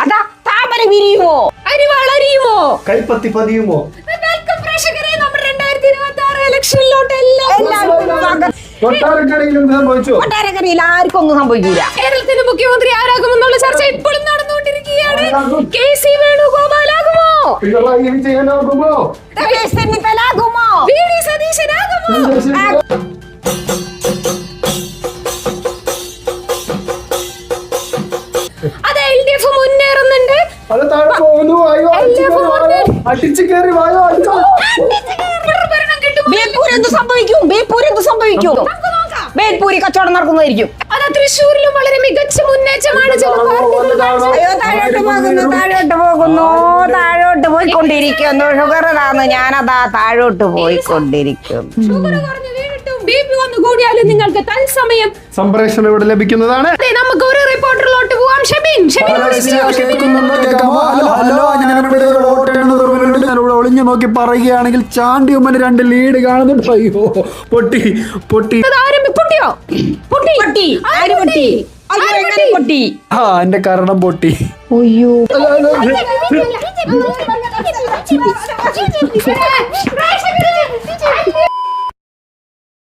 അതാ താമര വിരിയുമോ, അരി വളരിയുമോ, കൈപ്പത്തി പതിയുമോ? പ്രേക്ഷകരെ നമ്മുടെ 2026 ഇലക്ഷനിലോട്ട് കൊട്ടാരക്കരയിൽ ആർക്കും ഒന്നും സംഭവിക്കൂല. കേരളത്തിന്റെ മുഖ്യമന്ത്രി ആരാകുമെന്നുള്ള ചർച്ച ഇപ്പോഴും നടന്നുകൊണ്ടിരിക്കുകയാണ്. KC വേണുഗോപാലാകുമോ, Pinarayi വിജയനാകുമോ, Ramesh ചെന്നിത്തലാകുമോ, VD സതീശനാകുമോ? അത് LDF മുന്നേറുന്നുണ്ട്. അത് താഴെ പോകുന്നു. അടിച്ചു കയറി വായോ. ബേൽപൂരി കച്ചവടം നടക്കുന്നതായിരിക്കും. അത് തൃശ്ശൂരിലും വളരെ മികച്ച മുന്നേറ്റമാണ്. താഴോട്ട് പോയിക്കൊണ്ടിരിക്കുന്നു. ഷുഗറാണ്, ഞാനതാ താഴോട്ട് പോയിക്കൊണ്ടിരിക്കുന്നു. BP വന്നു കൂടിയാലും നിങ്ങൾക്ക് തത്സമയം സംപ്രേഷണം ഇവിടെ ലഭിക്കുന്നതാണ്. നമുക്ക് ഒരു റിപ്പോർട്ടറിലോട്ട് പോവാം. ഒളിഞ്ഞു നോക്കി പറയുകയാണെങ്കിൽ ചാണ്ടി ഉമ്മന് 2 ലീഡ് കാണുന്നുണ്ട്. അയ്യോ പൊട്ടി പൊട്ടി പൊട്ടി. എന്റെ കാരണം പൊട്ടി. അയ്യോ